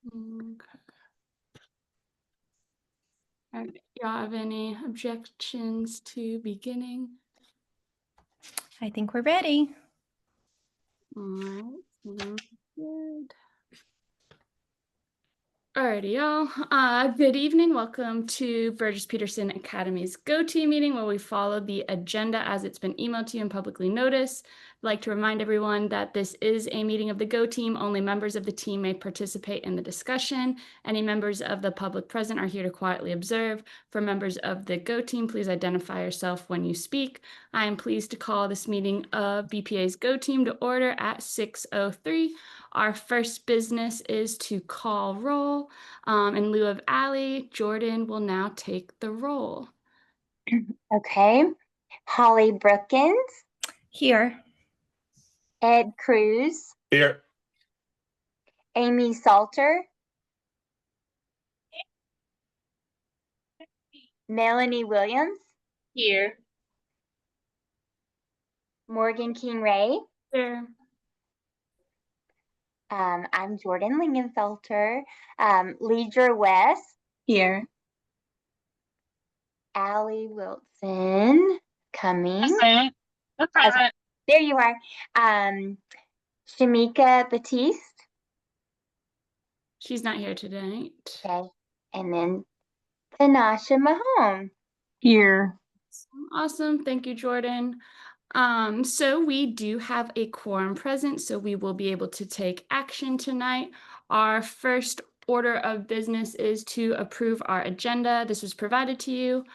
Okay. All right. Y'all have any objections to beginning? I think we're ready. All right. Sounds good. Alrighty, y'all. Good evening. Welcome to Burgess-Peterson Academy's Go Team meeting, where we follow the agenda as it's been emailed to you and publicly noticed. I'd like to remind everyone that this is a meeting of the Go Team. Only members of the team may participate in the discussion. Any members of the public present are here to quietly observe. For members of the Go Team, please identify yourself when you speak. I am pleased to call this meeting of BPA's Go Team to order at 6:03. Our first business is to call roll. In lieu of Allie, Jordan will now take the roll. Okay. Holly Brookins, Here. Ed Cruz, Here. Amy Salter, Melanie Williams, Here. Morgan King Ray. Here. I'm Jordan Lingenfelter. Leidra West. Here. Allie Wilson coming. Present. Present. There you are. Shamika Batiste. She's not here tonight. Okay. And then Tanasha Mahone. Here. Awesome. Thank you, Jordan. So we do have a quorum present, so we will be able to take action tonight. Our first order of business is to approve our agenda. This was provided to you,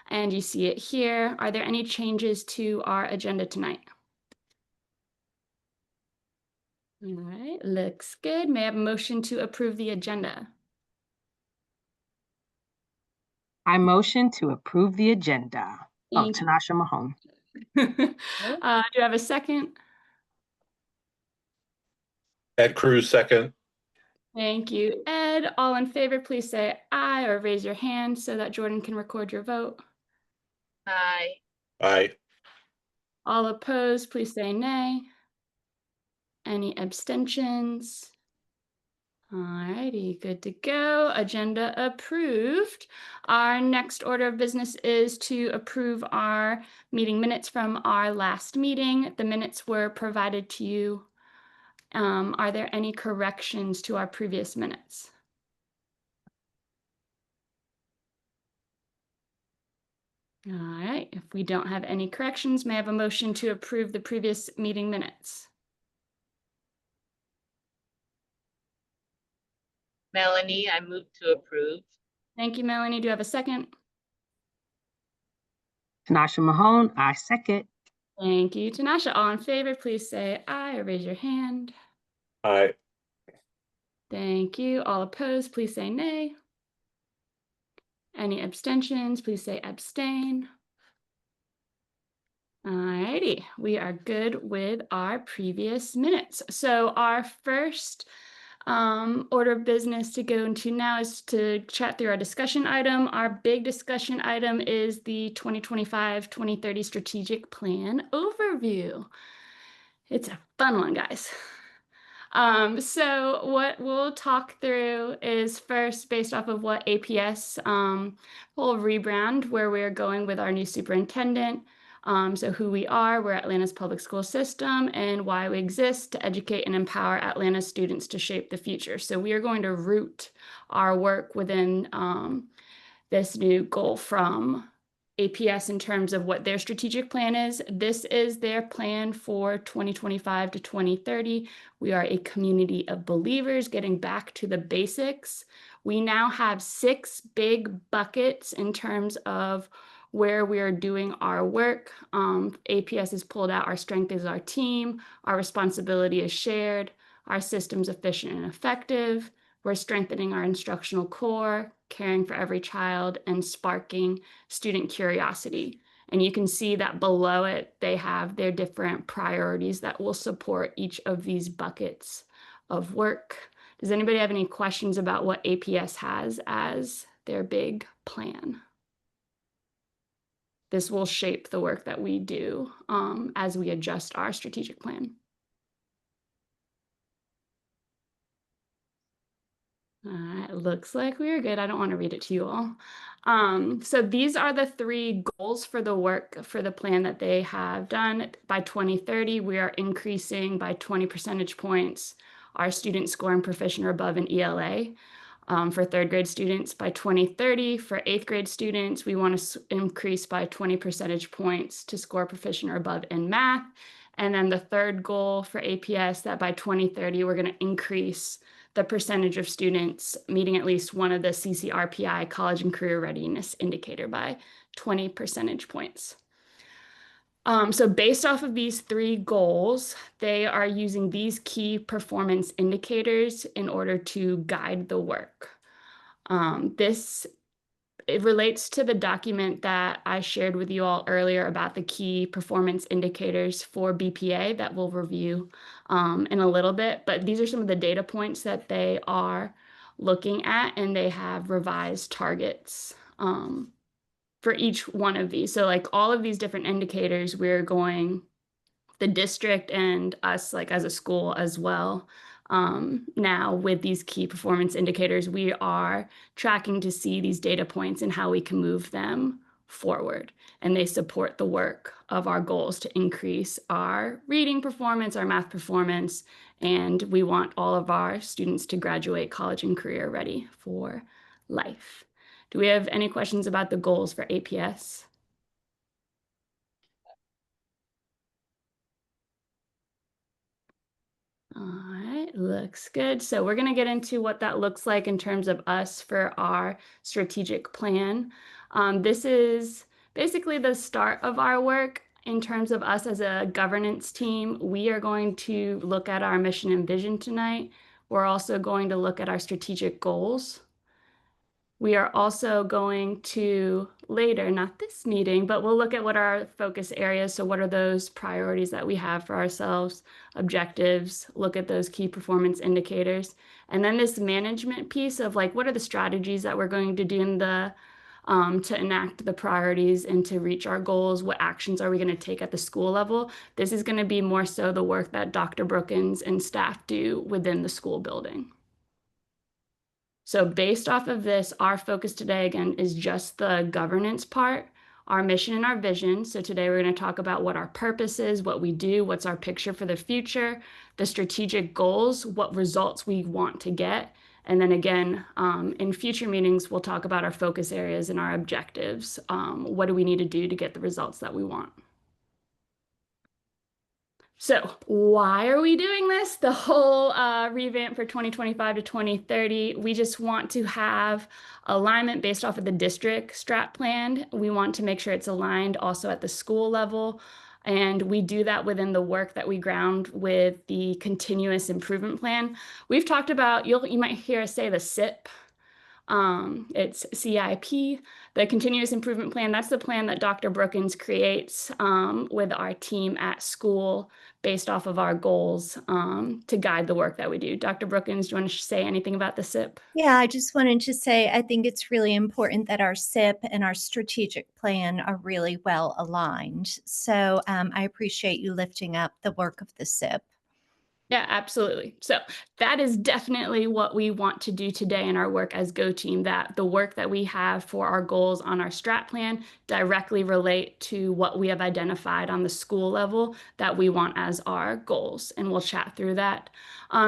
and you see it here. Are there any changes to our agenda tonight? All right, looks good. May I have a motion to approve the agenda? I motion to approve the agenda. Thank you. Tanasha Mahone. Do I have a second? Ed Cruz, second. Thank you, Ed. All in favor, please say aye or raise your hand so that Jordan can record your vote. Aye. Aye. All opposed, please say nay. Any abstentions? Alrighty, good to go. Agenda approved. Our next order of business is to approve our meeting minutes from our last meeting. The minutes were provided to you. Are there any corrections to our previous minutes? All right, if we don't have any corrections, may I have a motion to approve the previous meeting minutes? Melanie, I move to approve. Thank you, Melanie. Do you have a second? Tanasha Mahone, I second. Thank you, Tanasha. All in favor, please say aye or raise your hand. Aye. Thank you. All opposed, please say nay. Any abstentions, please say abstain. Alrighty, we are good with our previous minutes. So our first order of business to go into now is to chat through our discussion item. Our big discussion item is the 2025-2030 strategic plan overview. It's a fun one, guys. So what we'll talk through is first based off of what APS will rebrand, where we're going with our new superintendent. So who we are, we're Atlanta's public school system, and why we exist to educate and empower Atlanta students to shape the future. So we are going to root our work within this new goal from APS in terms of what their strategic plan is. This is their plan for 2025 to 2030. We are a community of believers getting back to the basics. We now have 6 big buckets in terms of where we are doing our work. APS has pulled out our strength is our team, our responsibility is shared, our systems efficient and effective. We're strengthening our instructional core, caring for every child, and sparking student curiosity. And you can see that below it, they have their different priorities that will support each of these buckets of work. Does anybody have any questions about what APS has as their big plan? This will shape the work that we do as we adjust our strategic plan. It looks like we are good. I don't want to read it to you all. So these are the 3 goals for the work for the plan that they have done. By 2030, we are increasing by 20 percentage points our student score in proficient or above in ELA. For 3rd grade students, by 2030, for 8th grade students, we want to increase by 20 percentage points to score proficient or above in math. And then the 3rd goal for APS, that by 2030, we're going to increase the percentage of students meeting at least one of the CCRPI college and career readiness indicator by 20 percentage points. So based off of these 3 goals, they are using these key performance indicators in order to guide the work. It relates to the document that I shared with you all earlier about the key performance indicators for BPA that we'll review in a little bit. But these are some of the data points that they are looking at, and they have revised targets for each one of these. So like all of these different indicators, we're going, the district and us like as a school as well. Now with these key performance indicators, we are tracking to see these data points and how we can move them forward. And they support the work of our goals to increase our reading performance, our math performance, and we want all of our students to graduate college and career ready for life. Do we have any questions about the goals for APS? All right, looks good. So we're going to get into what that looks like in terms of us for our strategic plan. This is basically the start of our work in terms of us as a governance team. We are going to look at our mission and vision tonight. We're also going to look at our strategic goals. We are also going to later, not this meeting, but we'll look at what our focus areas. So what are those priorities that we have for ourselves, objectives, look at those key performance indicators. And then this management piece of like, what are the strategies that we're going to do in the to enact the priorities and to reach our goals? What actions are we going to take at the school level? This is going to be more so the work that Dr. Brookins and staff do within the school building. So based off of this, our focus today, again, is just the governance part, our mission and our vision. So today we're going to talk about what our purpose is, what we do, what's our picture for the future, the strategic goals, what results we want to get. And then again, in future meetings, we'll talk about our focus areas and our objectives. What do we need to do to get the results that we want? So why are we doing this? The whole revamp for 2025 to 2030, we just want to have alignment based off of the district strat plan. We want to make sure it's aligned also at the school level. And we do that within the work that we ground with the continuous improvement plan. We've talked about, you might hear us say the SIP. It's CIP, the continuous improvement plan. That's the plan that Dr. Brookins creates with our team at school based off of our goals to guide the work that we do. Dr. Brookins, do you want to say anything about the SIP? Yeah, I just wanted to say I think it's really important that our SIP and our strategic plan are really well aligned. So I appreciate you lifting up the work of the SIP. Yeah, absolutely. So that is definitely what we want to do today in our work as Go Team, that the work that we have for our goals on our strat plan directly relate to what we have identified on the school level that we want as our goals. And we'll chat through that.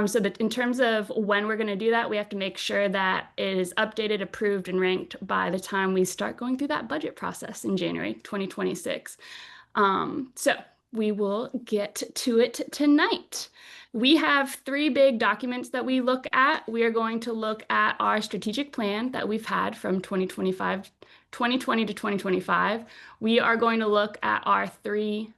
So that in terms of when we're going to do that, we have to make sure that it is updated, approved, and ranked by the time we start going through that budget process in January 2026. So we will get to it tonight. We have 3 big documents that we look at. We are going to look at our strategic plan that we've had from 2020 to 2025. We are going to look at our 3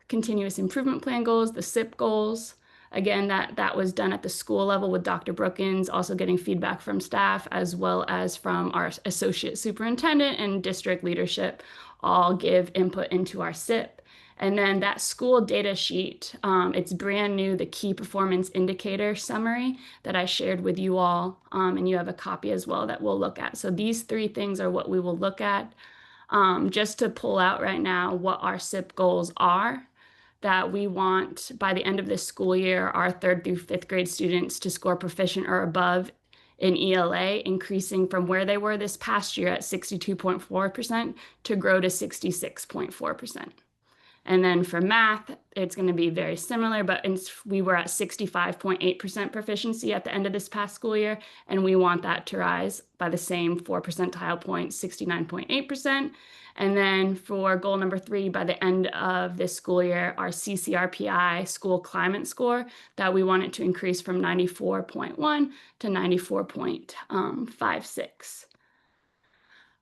continuous improvement plan goals, the SIP goals. Again, that was done at the school level with Dr. Brookins, also getting feedback from staff as well as from our associate superintendent and district leadership, all give input into our SIP. And then that school data sheet, it's brand new, the key performance indicator summary that I shared with you all, and you have a copy as well that we'll look at. So these 3 things are what we will look at. Just to pull out right now what our SIP goals are, that we want by the end of this school year, our 3rd through 5th grade students to score proficient or above in ELA, increasing from where they were this past year at 62.4% to grow to 66.4%. And then for math, it's going to be very similar, but we were at 65.8% proficiency at the end of this past school year, and we want that to rise by the same 4 percentile points, 69.8%. And then for goal number 3, by the end of this school year, our CCRPI school climate score, that we want it to increase from 94.1 to 94.56.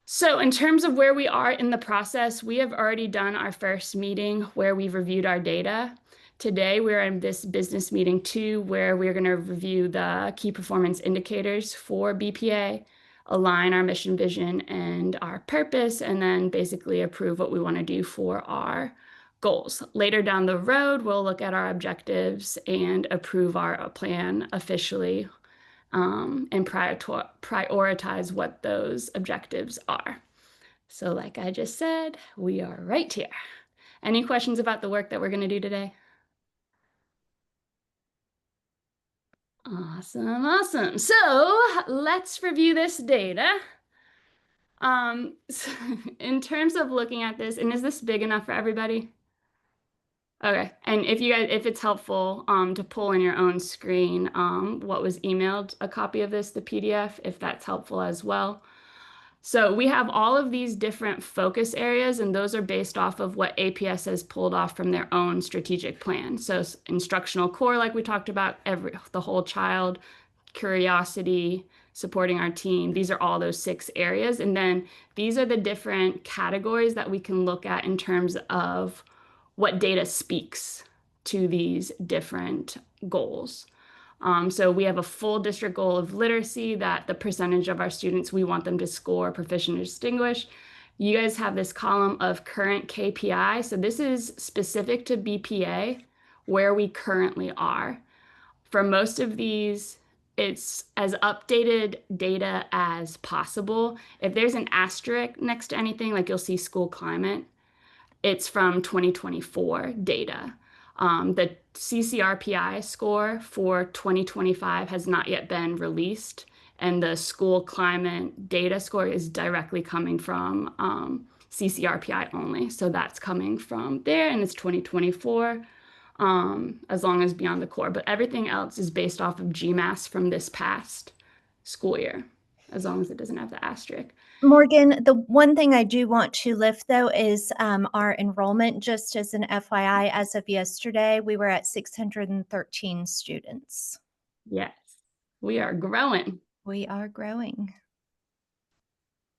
So in terms of where we are in the process, we have already done our first meeting where we've reviewed our data. Today, we're in this business meeting 2, where we're going to review the key performance indicators for BPA, align our mission, vision, and our purpose, and then basically approve what we want to do for our goals. Later down the road, we'll look at our objectives and approve our plan officially, and prioritize what those objectives are. So like I just said, we are right here. Any questions about the work that we're going to do today? Awesome, awesome. So let's review this data. So in terms of looking at this, and is this big enough for everybody? Okay, and if it's helpful to pull in your own screen what was emailed, a copy of this, the PDF, if that's helpful as well. So we have all of these different focus areas, and those are based off of what APS has pulled off from their own strategic plan. So instructional core, like we talked about, the whole child, curiosity, supporting our team. These are all those 6 areas. And then these are the different categories that we can look at in terms of what data speaks to these different goals. So we have a full district goal of literacy, that the percentage of our students we want them to score proficient or distinguished. You guys have this column of current KPI. So this is specific to BPA, where we currently are. For most of these, it's as updated data as possible. If there's an asterisk next to anything, like you'll see school climate, it's from 2024 data. The CCRPI score for 2025 has not yet been released, and the school climate data score is directly coming from CCRPI only. So that's coming from there, and it's 2024, as long as beyond the core. But everything else is based off of GMAS from this past school year, as long as it doesn't have the asterisk. Morgan, the one thing I do want to lift, though, is our enrollment. Just as an FYI, as of yesterday, we were at 613 students. Yes, we are growing. We are growing.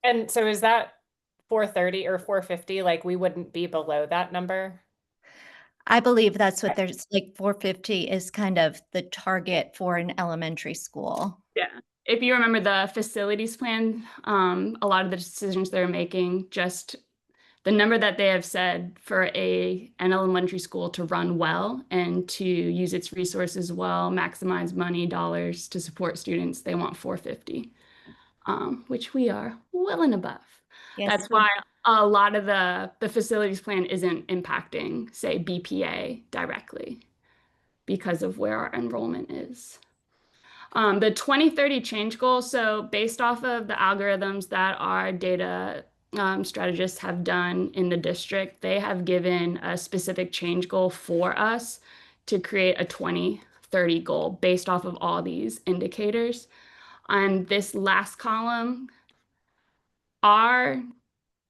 And so is that 430 or 450? Like, we wouldn't be below that number? I believe that's what there's like 450 is kind of the target for an elementary school. Yeah. If you remember the facilities plan, a lot of the decisions they're making, just the number that they have said for an elementary school to run well and to use its resources well, maximize money, dollars to support students, they want 450, which we are well and above. Yes, That's why a lot of the facilities plan isn't impacting, say, BPA directly, because of where our enrollment is. The 2030 change goal, so based off of the algorithms that our data strategists have done in the district, they have given a specific change goal for us to create a 2030 goal based off of all these indicators. On this last column, our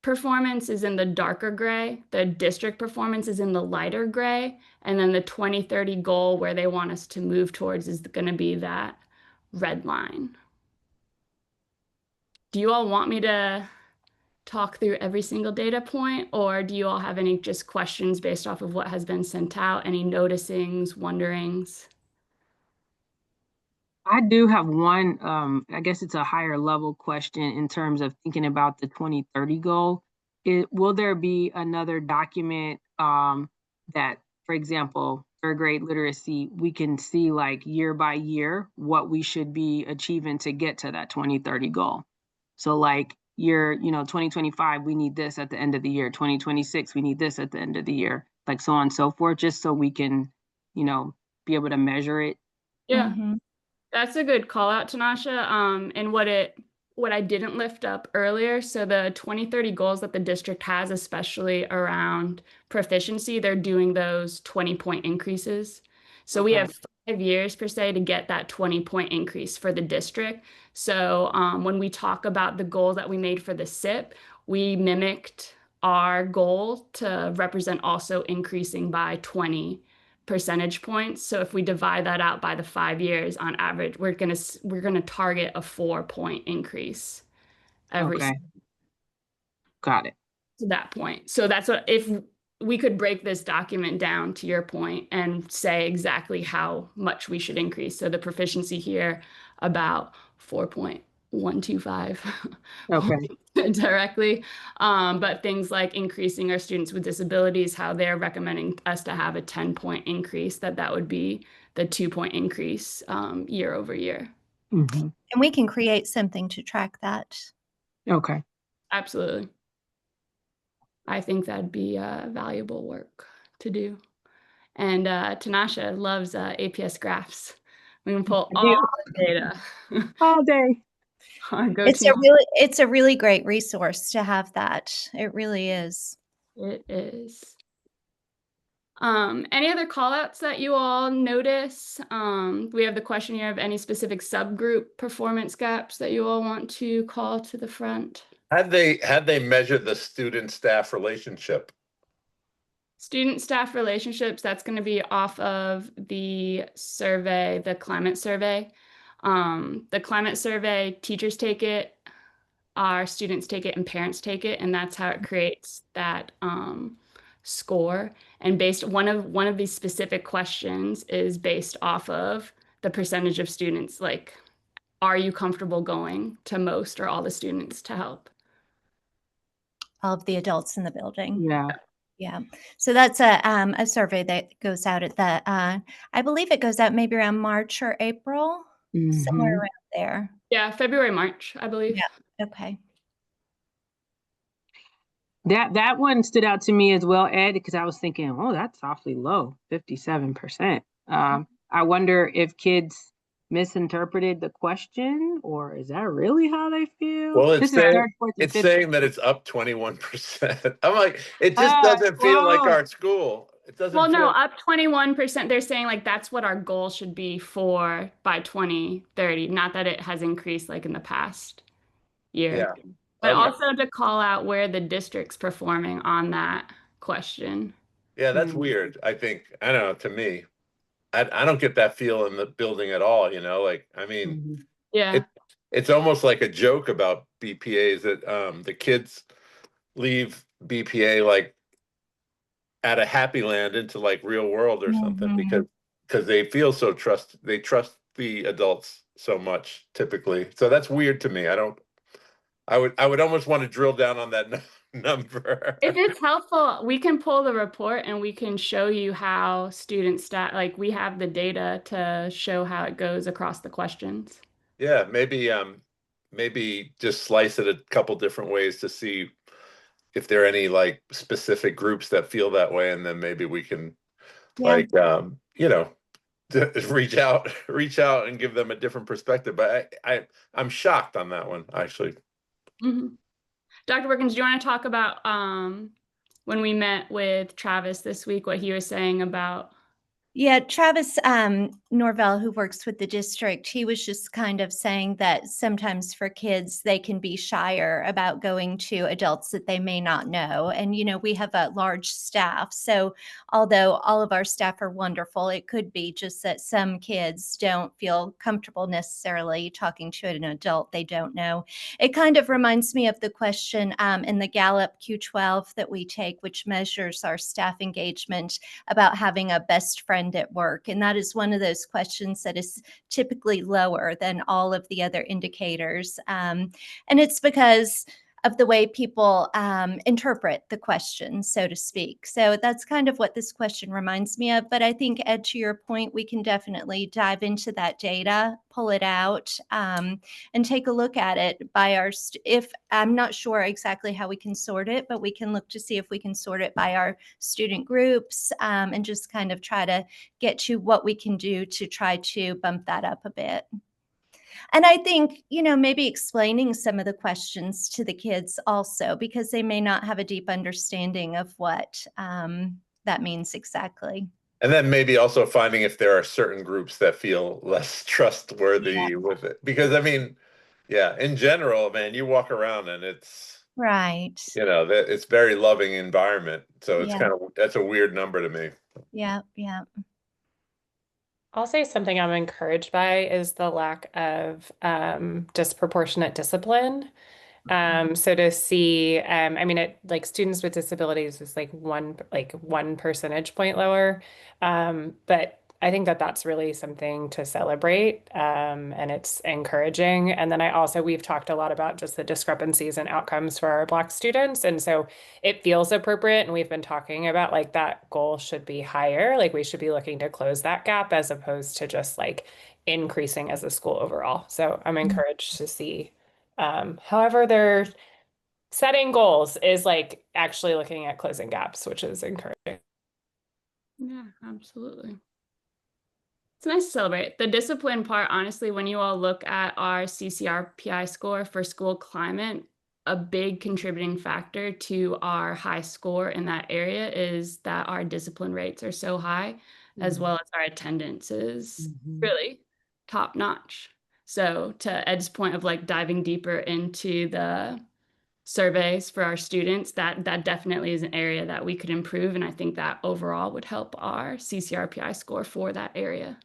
performance is in the darker gray, the district performance is in the lighter gray, and then the 2030 goal where they want us to move towards is going to be that red line. Do you all want me to talk through every single data point, or do you all have any just questions based off of what has been sent out? Any noticings, wonderings? I do have one, I guess it's a higher level question in terms of thinking about the 2030 goal. Will there be another document that, for example, 3rd grade literacy, we can see like year by year what we should be achieving to get to that 2030 goal? So like 2025, we need this at the end of the year. 2026, we need this at the end of the year, like so on and so forth, just so we can, be able to measure it. Yeah. That's a good call out, Tanasha. And what I didn't lift up earlier, so the 2030 goals that the district has, especially around proficiency, they're doing those 20-point increases. So we Okay. have 5 years per se to get that 20-point increase for the district. So when we talk about the goal that we made for the SIP, we mimicked our goal to represent also increasing by 20 percentage points. So if we divide that out by the 5 years on average, we're gonna target a 4-point increase every Okay. Got it. to that point. So that's what, if we could break this document down to your point and say exactly how much we should increase. So the proficiency here about 4.125 Okay. directly. But things like increasing our students with disabilities, how they're recommending us to have a 10-point increase, that would be the 2-point increase year over year. Mhm. And we can create something to track that. Okay. Absolutely. I think that'd be valuable work to do. And Tanasha loves APS graphs. We can pull I all do. the data. All day. Go It's to it's a really great resource to have that. It really is. it is. Any other call outs that you all notice? We have the question here of any specific subgroup performance gaps that you all want to call to the front. Had they measured the student-staff relationship? Student staff relationships, that's going to be off of the survey, the climate survey. The climate survey, teachers take it, our students take it, and parents take it, and that's how it creates that score. And one of these specific questions is based off of the percentage of students, like, are you comfortable going to most or all the students to help? All of the adults in the building. Yeah. Yeah. So that's a survey that goes out at the, I believe it goes out maybe around March or April, somewhere Mhm. around there. Yeah, February, March, I believe. Yeah. Okay. That one stood out to me as well, Ed, because I was thinking, oh, that's awfully low, 57%. I wonder if kids misinterpreted the question, or is that really how they feel? Well, This is third, fourth, and it's fifth. saying that it's up 21%. I'm like, it just doesn't feel like whoa. our school. It doesn't Well, no, feel. up 21%. They're saying like that's what our goal should be for by 2030. Not that it has increased like in the past year. Yeah. But Okay. also to call out where the district's performing on that question. Yeah, that's Mm. weird. I think, I don't know, to me, I don't get that feel in the building at all, like, I mean, Mhm. Yeah. it's almost like a joke about BPAs that the kids leave BPA like at a happy land into like real world or something Mhm. because they feel so they trust the adults so much typically. So that's weird to me. I would almost want to drill down on that number. If it's helpful, we can pull the report and we can show you how students like we have the data to show how it goes across the questions. Yeah, maybe just slice it a couple different ways to see if there are any like specific groups that feel that way, and then maybe we can Yeah. like reach out and give them a different perspective. But I'm shocked on that one, actually. Mhm. Dr. Wilkins, do you want to talk about when we met with Travis this week, what he was saying about? Yeah, Travis Norvell, who works with the district, he was just kind of saying that sometimes for kids, they can be shyer about going to adults that they may not know. And, we have a large staff. So although all of our staff are wonderful, it could be just that some kids don't feel comfortable necessarily talking to an adult they don't know. It kind of reminds me of the question in the Gallup Q12 that we take, which measures our staff engagement, about having a best friend at work. And that is one of those questions that is typically lower than all of the other indicators. And it's because of the way people interpret the question, so to speak. So that's kind of what this question reminds me of. But I think, Ed, to your point, we can definitely dive into that data, pull it out, and take a look at it by our, if I'm not sure exactly how we can sort it, but we can look to see if we can sort it by our student groups, and just kind of try to get to what we can do to try to bump that up a bit. And I think, maybe explaining some of the questions to the kids also, because they may not have a deep understanding of what that means exactly. And then maybe also finding if there are certain groups that feel less trustworthy with it. Because I mean, yeah, in general, man, you walk around and it's, Right. that it's very loving environment. So it's Yeah. that's a weird number to me. Yeah. Yeah. I'll say something I'm encouraged by is the lack of disproportionate discipline. So to see, I mean, like students with disabilities is like one percentage point lower. But I think that that's really something to celebrate, and it's encouraging. And then we've talked a lot about just the discrepancies and outcomes for our Black students. And so it feels appropriate. And we've been talking about like that goal should be higher. Like we should be looking to close that gap as opposed to just like increasing as a school overall. So I'm encouraged to see. However, they're setting goals is like actually looking at closing gaps, which is encouraging. Yeah, absolutely. It's nice to celebrate. The discipline part, honestly, when you all look at our CCRPI score for school climate, a big contributing factor to our high score in that area is that our discipline rates are so high, as well as our attendance is really top notch. So to Ed's point of like diving deeper into the surveys for our students, that definitely is an area that we could improve. And I think that overall would help our CCRPI score for that area.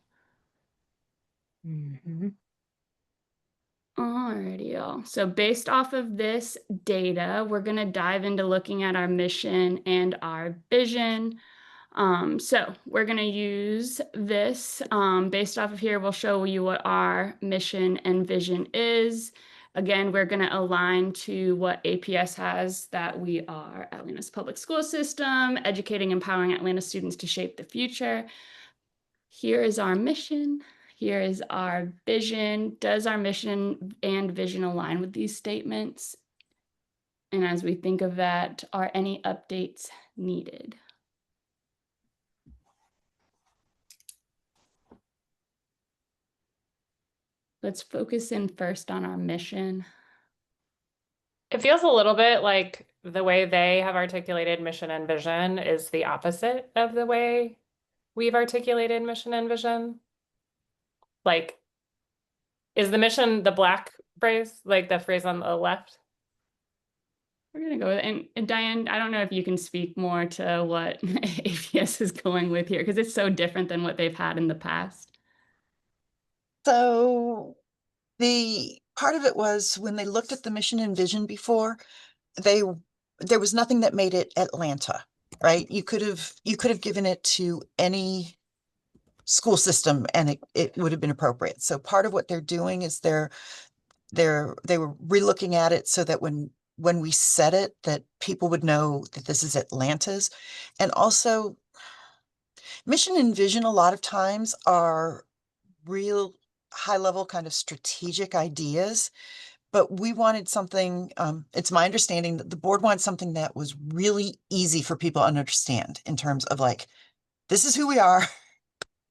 Alrighty, y'all. So based off of this data, we're going to dive into looking at our mission and our vision. So we're going to use this. Based off of here, we'll show you what our mission and vision is. Again, we're going to align to what APS has, that we are Atlanta's public school system, educating, empowering Atlanta students to shape the future. Here is our mission. Here is our vision. Does our mission and vision align with these statements? And as we think of that, are any updates needed? Let's focus in first on our mission. It feels a little bit like the way they have articulated mission and vision is the opposite of the way we've articulated mission and vision. Like, is the mission the Black phrase, like the phrase on the left? We're going to go with, and Diane, I don't know if you can speak more to what APS is going with here, because it's so different than what they've had in the past. So the part of it was when they looked at the mission and vision before, there was nothing that made it Atlanta, right? You could have given it to any school system and it would have been appropriate. So part of what they're doing is they were relooking at it so that when we said it, that people would know that this is Atlanta's. And also mission and vision a lot of times are real high level kind of strategic ideas, but we wanted something, it's my understanding that the board wants something that was really easy for people to understand in terms of like, this is who we are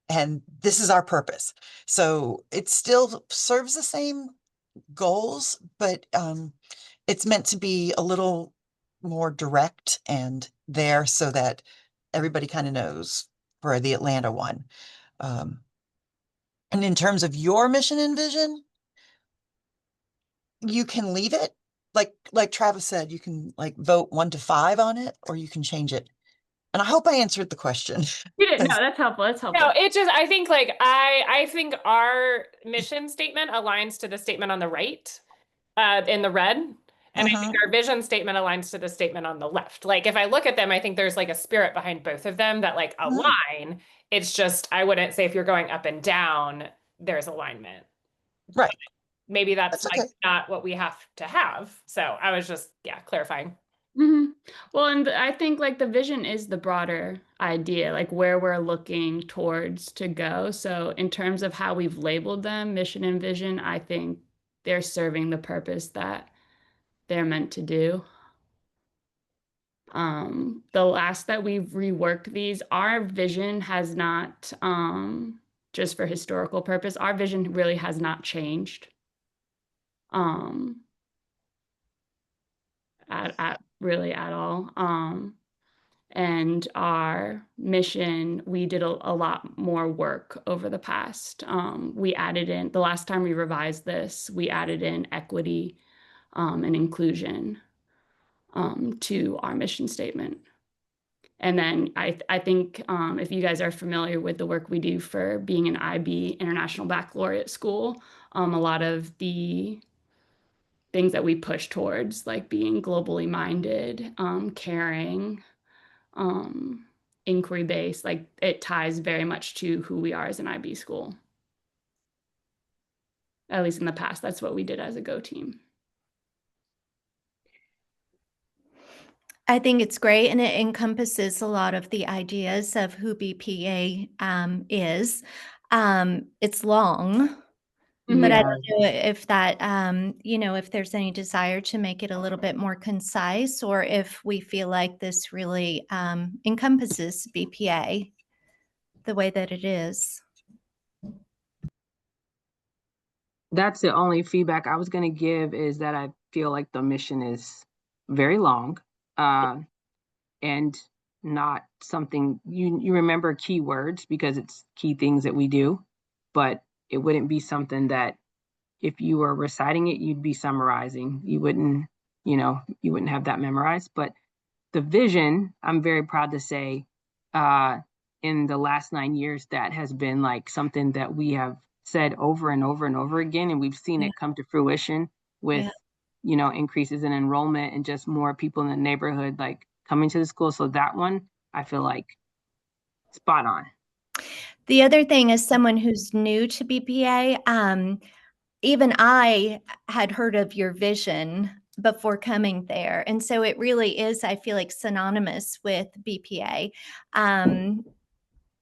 and this is our purpose. So it still serves the same goals, but it's meant to be a little more direct and there so that everybody kind of knows for the Atlanta one. And in terms of your mission and vision, you can leave it. Like Travis said, you can like vote 1 to 5 on it, or you can change it. And I hope I answered the question. You did. No, that's helpful. That's helpful. No, it just, I think like, I think our mission statement aligns to the statement on the right, in the red. And I think our vision statement aligns to the statement on the left. Like if I look at them, I think there's like a spirit behind both of them that like align. It's just, I wouldn't say if you're going up and down, there's alignment. Right. maybe that's That's like okay. not what we have to have. So I was just, yeah, clarifying. Well, and I think like the vision is the broader idea, like where we're looking towards to go. So in terms of how we've labeled them, mission and vision, I think they're serving the purpose that they're meant to do. The last that we've reworked these, our vision has not, just for historical purpose, our vision really has not changed. At really at all. And our mission, we did a lot more work over the past. We added in, the last time we revised this, we added in equity and inclusion to our mission statement. And then I think if you guys are familiar with the work we do for being an IB International Baccalaureate school, a lot of the things that we push towards, like being globally minded, caring, inquiry based, like it ties very much to who we are as an IB school. At least in the past, that's what we did as a Go team. I think it's great, and it encompasses a lot of the ideas of who BPA is. It's long, but I Yeah. don't know if that, if there's any desire to make it a little bit more concise, or if we feel like this really encompasses BPA the way that it is. That's the only feedback I was going to give, is that I feel like the mission is very long, and not something you remember keywords because it's key things that we do, but it wouldn't be something that if you were reciting it, you'd be summarizing. You wouldn't have that memorized. But the vision, I'm very proud to say, in the last 9 years, that has been like something that we have said over and over and over again, and we've seen it come to fruition with increases in enrollment and just more people in the neighborhood like coming to the school. So that one, I feel like spot on. The other thing, as someone who's new to BPA, even I had heard of your vision before coming there. And so it really is, I feel like, synonymous with BPA.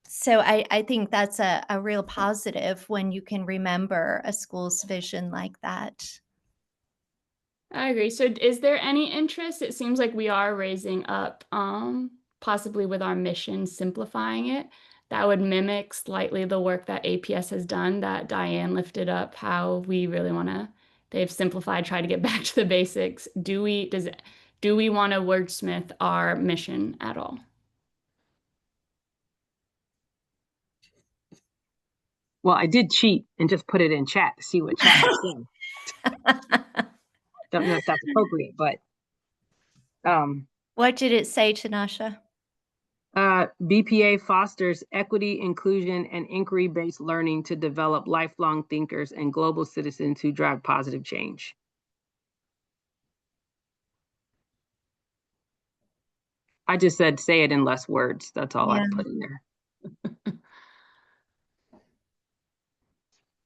So I think that's a real positive when you can remember a school's vision like that. I agree. So is there any interest? It seems like we are raising up, possibly with our mission, simplifying it. That would mimic slightly the work that APS has done, that Diane lifted up, how we really want to, they've simplified, try to get back to the basics. Do we want to wordsmith our mission at all? Well, I did cheat and just put it in chat to see what chat was saying. Don't know if that's appropriate, but What did it say, Tanasha? BPA fosters equity, inclusion, and inquiry-based learning to develop lifelong thinkers and global citizens who drive positive change. I just said say it in less words. That's all I put in there.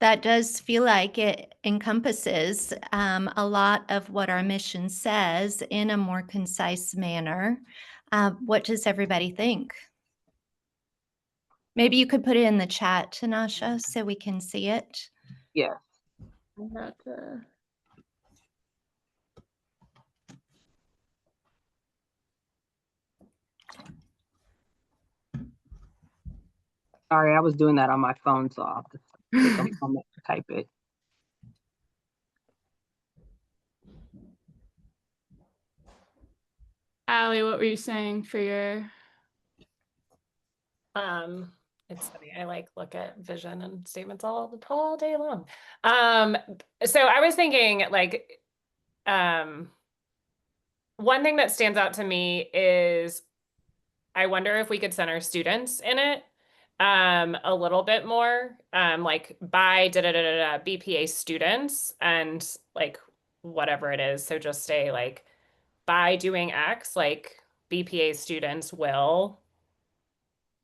That does feel like it encompasses a lot of what our mission says in a more concise manner. What does everybody think? Maybe you could put it in the chat, Tanasha, so we can see it. Yeah. Sorry, I was doing that on my phone, so I'll have to take a moment to type it. Allie, what were you saying for your? It's funny. I like look at vision and statements all day long. So I was thinking like, one thing that stands out to me is I wonder if we could center students in it a little bit more, like by BPA students and like whatever it is. So just say like by doing X, like BPA students will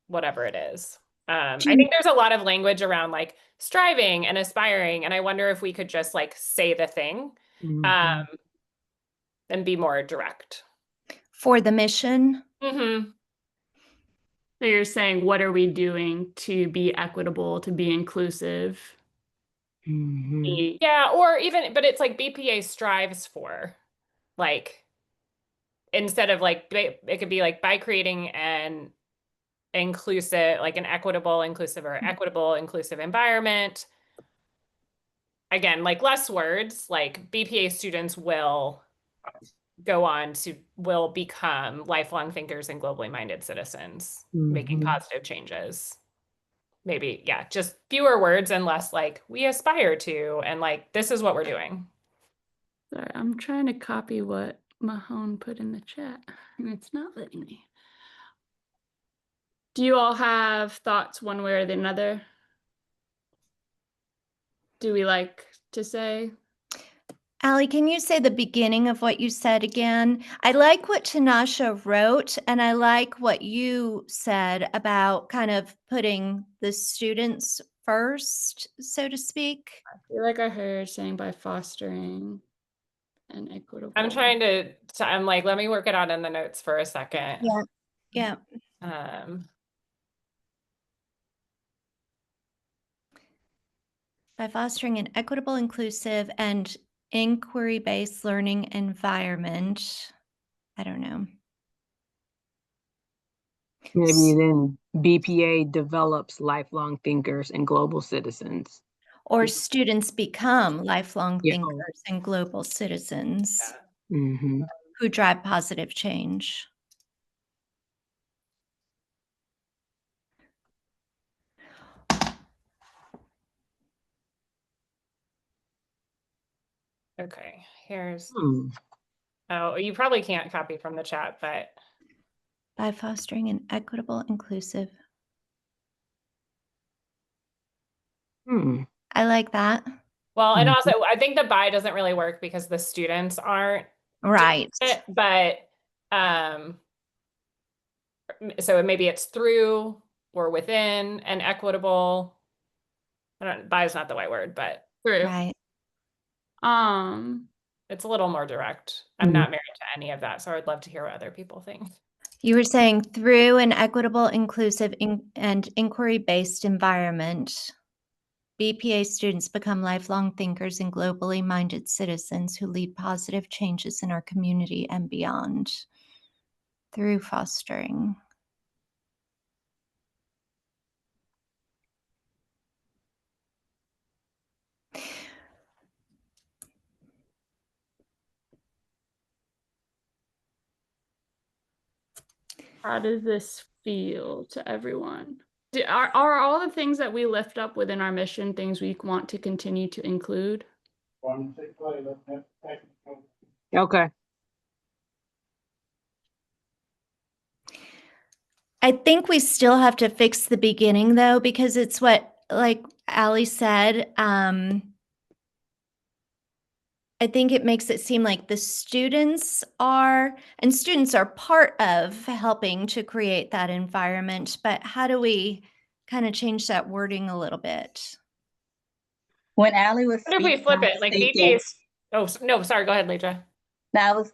whatever it is. I think there's a lot of language around like striving and aspiring, and I wonder if we could just like say the thing Mhm. and be more direct. For the mission? Mm-hmm. So you're saying, what are we doing to be equitable, to be inclusive? Mhm. Yeah, or even, but it's like BPA strives for, like, instead of like, it could be like by creating an inclusive, like an equitable, inclusive, or equitable, inclusive environment. Again, like less words, like BPA students will go on to, will become lifelong thinkers and globally minded citizens, making Mhm. positive changes. Maybe, yeah, just fewer words and less like we aspire to, and like this is what we're doing. Sorry, I'm trying to copy what Mahone put in the chat, and it's not letting me. Do you all have thoughts one way or the other? Do we like to say? Allie, can you say the beginning of what you said again? I like what Tanasha wrote, and I like what you said about kind of putting the students first, so to speak. I feel like I heard saying by fostering an equitable. I'm trying to, I'm like, let me work it out in the notes for a second. Yeah. Yeah. By fostering an equitable, inclusive, and inquiry-based learning environment. I don't know. Maybe then BPA develops lifelong thinkers and global citizens. Or students become lifelong Yeah. thinkers and global citizens Mm-hmm. who drive positive change. Okay, here's, Hmm. oh, you probably can't copy from the chat, but. By fostering an equitable, inclusive. Hmm. I like that. Well, and Mhm. also I think the by doesn't really work because the students aren't Right. it, but so maybe it's through or within and equitable. I don't, by is not the right word, but through. Right. It's a little more direct. I'm Mhm. not married to any of that, so I'd love to hear what other people think. You were saying through an equitable, inclusive, and inquiry-based environment, BPA students become lifelong thinkers and globally minded citizens who lead positive changes in our community and beyond through fostering. How does this feel to everyone? Are all the things that we lift up within our mission things we want to continue to include? Okay. I think we still have to fix the beginning though, because it's what, like Allie said, I think it makes it seem like the students are part of helping to create that environment, but how do we kind of change that wording a little bit? When Allie was What if we speaking, flip I it? was Like thinking, BPA's, oh, no, sorry, go ahead, Leidra.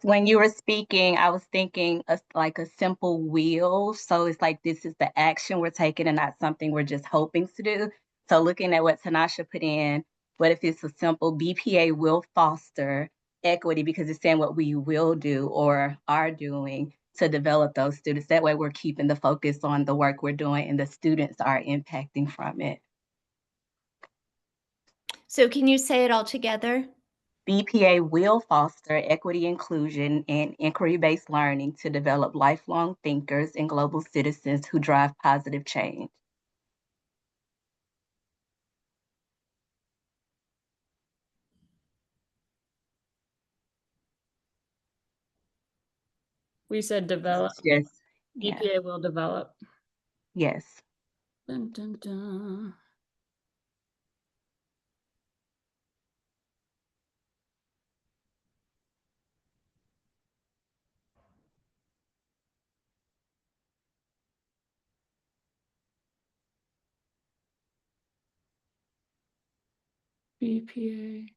when you were speaking, I was thinking like a simple wheel. So it's like this is the action we're taking and not something we're just hoping to do. So looking at what Tanasha put in, what if it's a simple BPA will foster equity because it's saying what we will do or are doing to develop those students. That way we're keeping the focus on the work we're doing and the students are impacting from it. So can you say it all together? BPA will foster equity, inclusion, and inquiry-based learning to develop lifelong thinkers and global citizens who drive positive change. We said develop. Yes. Yeah. BPA will develop. Yes. Dun, dun, dun. BPA.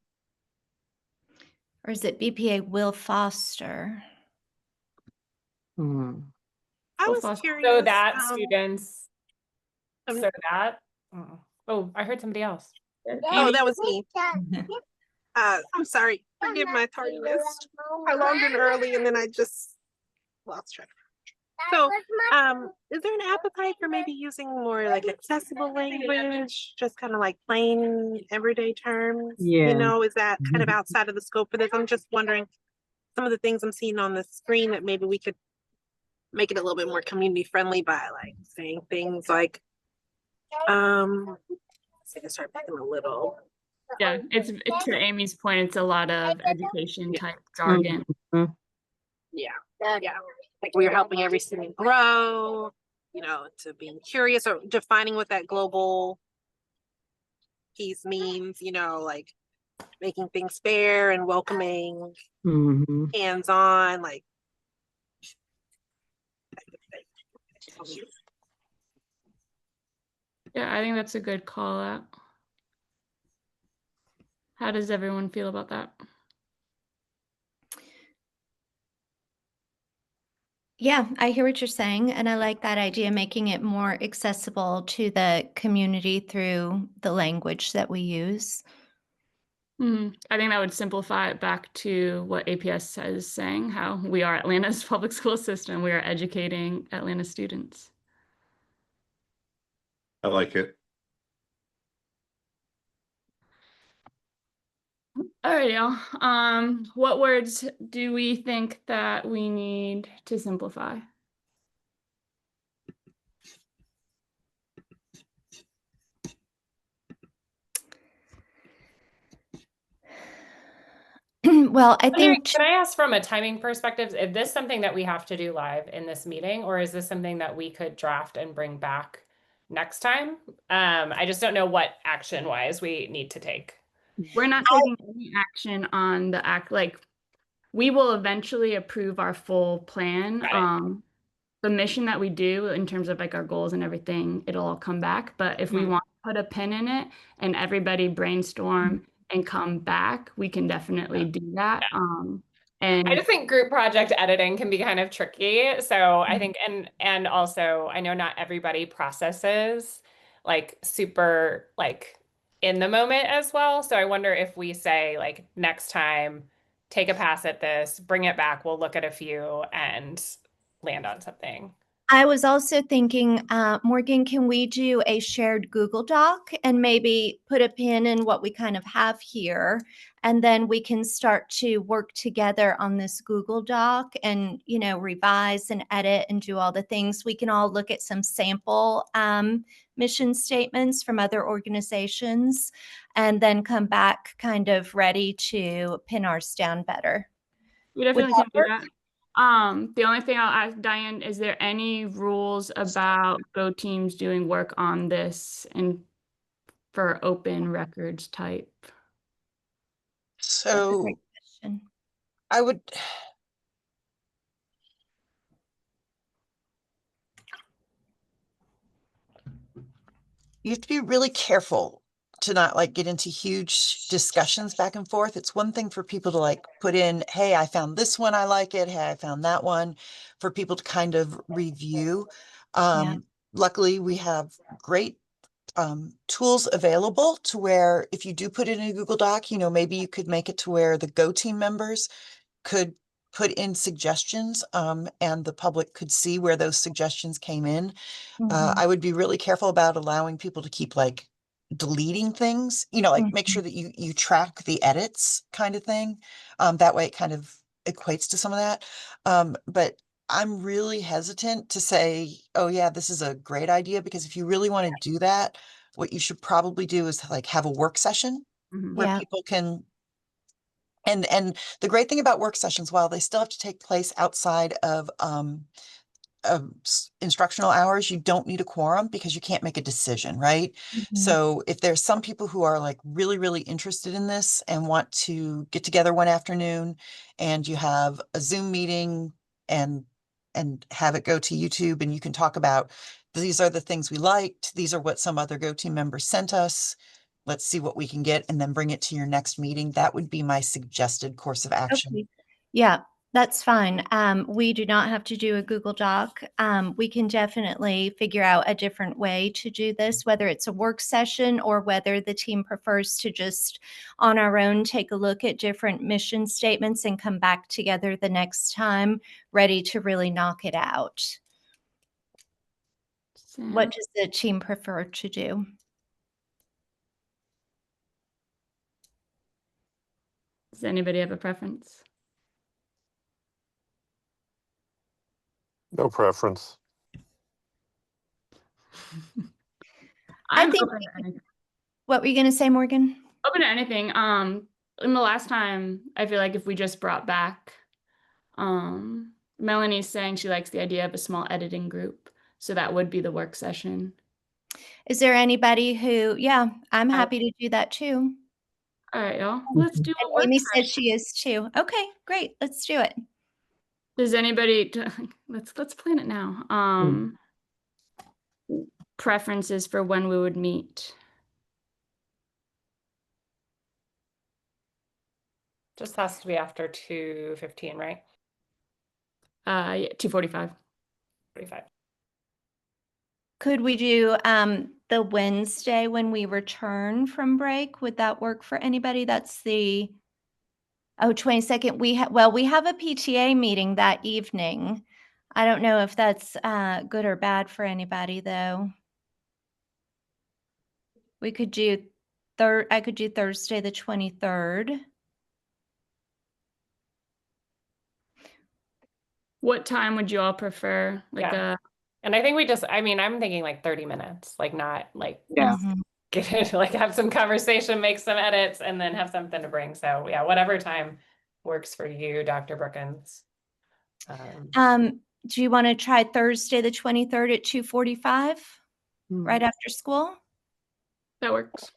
Or is it BPA will foster? Hmm. I Will was foster. curious. So that students, um, so that, oh, I heard somebody else. Oh, that was me. I'm sorry. Forgive my tardiness. I logged in early and then I just lost track. So, is there an appetite for maybe using more like accessible language, just kind of like plain everyday terms? Yeah. You know, is that kind of outside of the scope of this? I'm just wondering some of the things I'm seeing on the screen that maybe we could make it a little bit more community friendly by like saying things like, I can start picking a little. Yeah, it's to Amy's point, it's a lot of education type jargon. Mhm. Yeah. Like we're helping every student grow, you know, to being curious or defining what that global piece means, you know, like making things fair and welcoming, Mhm. hands-on, like Yeah, I think that's a good call out. How does everyone feel about that? Yeah, I hear what you're saying, and I like that idea, making it more accessible to the community through the language that we use. I think that would simplify it back to what APS is saying, how we are Atlanta's public school system. We are educating Atlanta students. I like it. All right, y'all. What words do we think that we need to simplify? Well, I think Can I ask from a timing perspective, is this something that we have to do live in this meeting, or is this something that we could draft and bring back next time? I just don't know what action wise we need to take. We're not taking any action on the like we will eventually approve our full plan. The mission that we do in terms of like our goals and everything, it'll all come back. But if we want to put a pin in it and everybody brainstorm and come back, we can definitely do that. And I just think group project editing can be kind of tricky. So I think, and also I know not everybody processes like super like in the moment as well. So I wonder if we say like next time, take a pass at this, bring it back, we'll look at a few and land on something. I was also thinking, Morgan, can we do a shared Google Doc and maybe put a pin in what we kind of have here? And then we can start to work together on this Google Doc and, you know, revise and edit and do all the things. We can all look at some sample mission statements from other organizations and then come back kind of ready to pin ours down better. we definitely can do that. The only thing I'll ask Diane, is there any rules about Go teams doing work on this and for open records type? So Question. I would, you have to be really careful to not like get into huge discussions back and forth. It's one thing for people to like put in, hey, I found this one, I like it. Hey, I found that one, for people to kind of review. Luckily, we have great tools available to where if you do put it in a Google Doc, you know, maybe you could make it to where the Go team members could put in suggestions and the public could see where those suggestions came in. I would be really careful about allowing people to keep like deleting things, you know, like make sure that you track the edits kind of thing. That way it kind of equates to some of that. But I'm really hesitant to say, oh yeah, this is a great idea, because if you really want to do that, what you should probably do is like have a work session where people can, and the great thing about work sessions, while they still have to take place outside of instructional hours, you don't need a quorum because you can't make a decision, right? So if there's some people who are like really, really interested in this and want to get together one afternoon and you have a Zoom meeting and have it go to YouTube and you can talk about, these are the things we liked, these are what some other Go team members sent us, let's see what we can get and then bring it to your next meeting. That would be my suggested course of action. Okay. Yeah, that's fine. We do not have to do a Google Doc. We can definitely figure out a different way to do this, whether it's a work session or whether the team prefers to just on our own take a look at different mission statements and come back together the next time ready to really knock it out. What does the team prefer to do? Does anybody have a preference? No preference. I'm think open to anything. What were you going to say, Morgan? Open to anything. In the last time, I feel like if we just brought back, Melanie's saying she likes the idea of a small editing group. So that would be the work session. Is there anybody who, yeah, I'm happy to do that too. All right, y'all. Let's do And a work Amy session. said she is too. Okay, great. Let's do it. Does anybody let's plan it now. Preferences for when we would meet. Just has to be after 2:15, right? Yeah, 2:45. 45. Could we do the Wednesday when we return from break? Would that work for anybody? That's the 22nd. We have a PTA meeting that evening. I don't know if that's good or bad for anybody though. We could do I could do Thursday the 23rd. What time would you all prefer? Like Yeah. And I think I'm thinking like 30 minutes, like not like get it, like have some conversation, make some edits, and then have something to bring. So yeah, whatever time works for you, Dr. Brookins. Do you want to try Thursday the 23rd at 2:45 right after school? That works.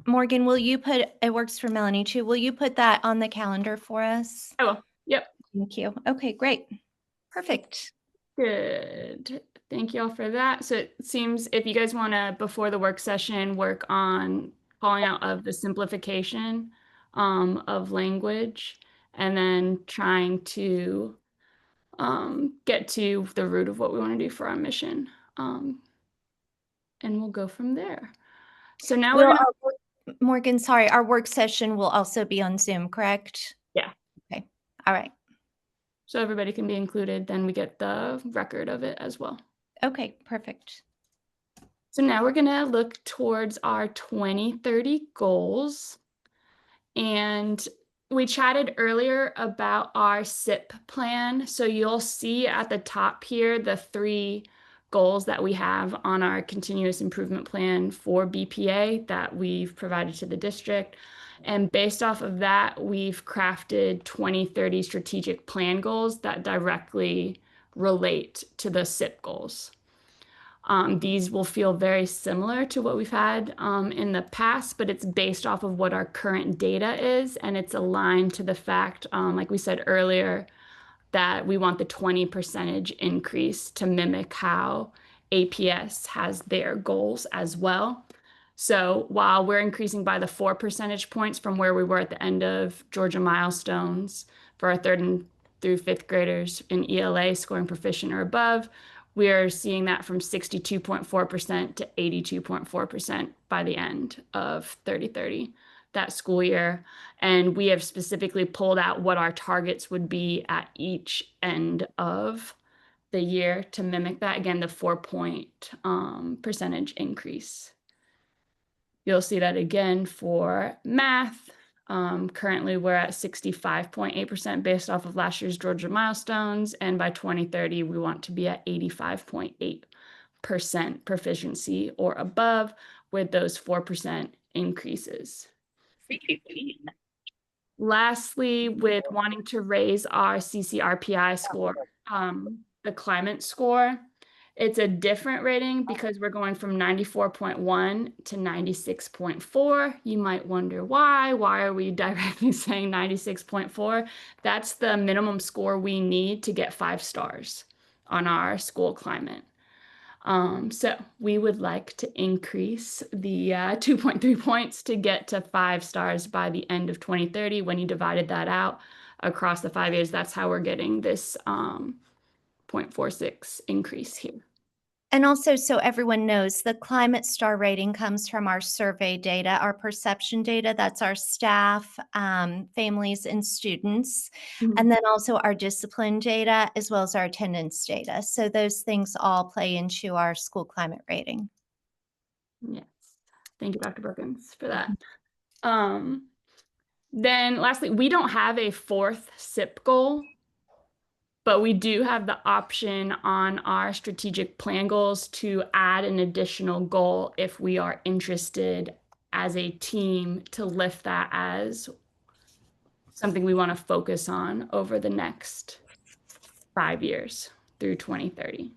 Morgan, will you it works for Melanie too. Will you put that on the calendar for us? I will. Yep. Thank you. Okay, great. Perfect. Good. Thank you all for that. So it seems if you guys want to, before the work session, work on calling out of the simplification of language and then trying to get to the root of what we want to do for our mission. And we'll go from there. So now we're gonna Morgan, sorry, our work session will also be on Zoom, correct? Yeah. Okay. All right. So everybody can be included, then we get the record of it as well. Okay, perfect. So now we're gonna look towards our 2030 goals. And we chatted earlier about our SIP plan. So you'll see at the top here, the 3 goals that we have on our continuous improvement plan for BPA that we've provided to the district. And based off of that, we've crafted 2030 strategic plan goals that directly relate to the SIP goals. These will feel very similar to what we've had in the past, but it's based off of what our current data is, and it's aligned to the fact, like we said earlier, that we want the 20% increase to mimic how APS has their goals as well. So while we're increasing by the 4 percentage points from where we were at the end of Georgia milestones for our 3rd through 5th graders in ELA scoring proficient or above, we are seeing that from 62.4% to 82.4% by the end of 30-30 that school year. And we have specifically pulled out what our targets would be at each end of the year to mimic that. Again, the 4-point percentage increase. You'll see that again for math. Currently, we're at 65.8% based off of last year's Georgia milestones. And by 2030, we want to be at 85.8% proficiency or above with those 4% increases. Lastly, with wanting to raise our CCRPI score, the climate score, it's a different rating because we're going from 94.1 to 96.4. You might wonder why. Why are we directly saying 96.4? That's the minimum score we need to get 5 stars on our school climate. So we would like to increase the 2.3 points to get to 5 stars by the end of 2030. When you divided that out across the 5 years, that's how we're getting this 0.46 increase here. And also, so everyone knows, the climate star rating comes from our survey data, our perception data. That's our staff, families, and students. Mhm. And then also our discipline data, as well as our attendance data. So those things all play into our school climate rating. Yes. Thank you, Dr. Brookins, for that. Then lastly, we don't have a 4th SIP goal, but we do have the option on our strategic plan goals to add an additional goal if we are interested as a team to lift that as something we want to focus on over the next 5 years through 2030.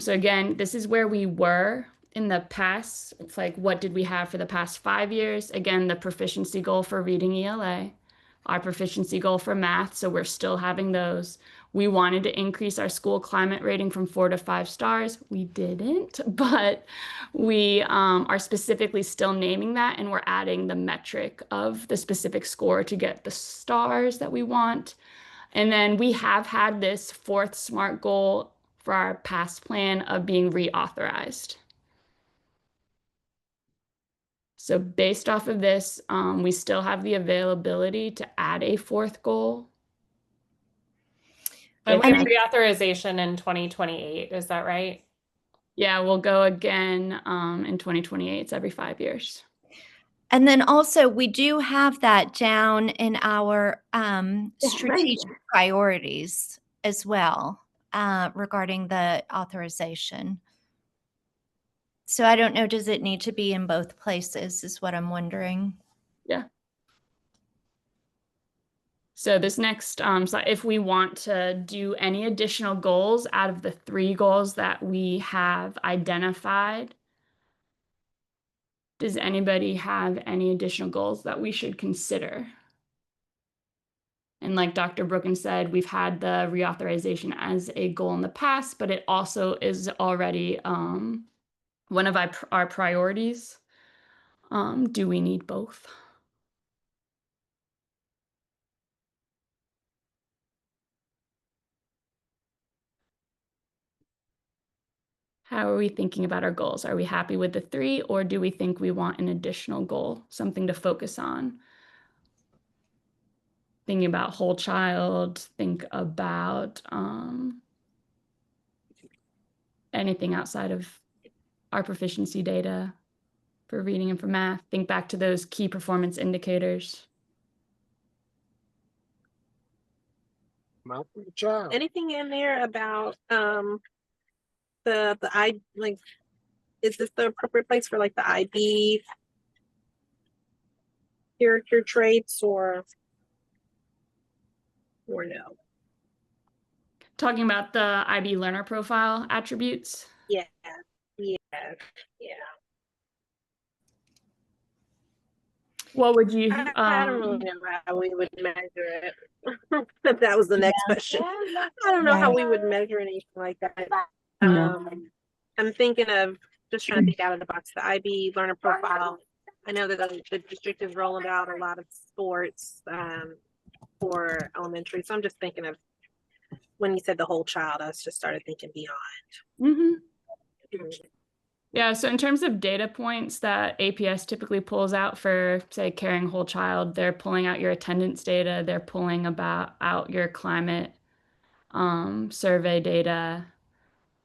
So again, this is where we were in the past. It's like, what did we have for the past 5 years? Again, the proficiency goal for reading ELA, our proficiency goal for math. So we're still having those. We wanted to increase our school climate rating from 4 to 5 stars. We didn't, but we are specifically still naming that, and we're adding the metric of the specific score to get the stars that we want. And then we have had this 4th SMART goal for our past plan of being reauthorized. So based off of this, we still have the availability to add a 4th goal. And we have reauthorization in 2028, is that right? Yeah, we'll go again in 2028. It's every 5 years. And then also, we do have that down in our strategic priorities as well, regarding the authorization. So I don't know, does it need to be in both places is what I'm wondering. Yeah. So this next slide, if we want to do any additional goals out of the 3 goals that we have identified, does anybody have any additional goals that we should consider? And like Dr. Brookins said, we've had the reauthorization as a goal in the past, but it also is already one of our priorities. Do we need both? How are we thinking about our goals? Are we happy with the 3, or do we think we want an additional goal, something to focus on? Thinking about whole child, think about anything outside of our proficiency data for reading and for math. Think back to those key performance indicators. Anything in there about is this the appropriate place for like the IB character traits or no? Talking about the IB learner profile attributes. Yeah. What would you? I don't really know how we would measure it. That was the next question. I don't know how we would measure anything like that. I'm thinking of just trying to think out of the box. The IB learner profile. I know that the district is rolling out a lot of sports for elementary. So I'm just thinking of when you said the whole child, I just started thinking beyond. Yeah, so in terms of data points that APS typically pulls out for, say, caring whole child, they're pulling out your attendance data, they're pulling out your climate survey data,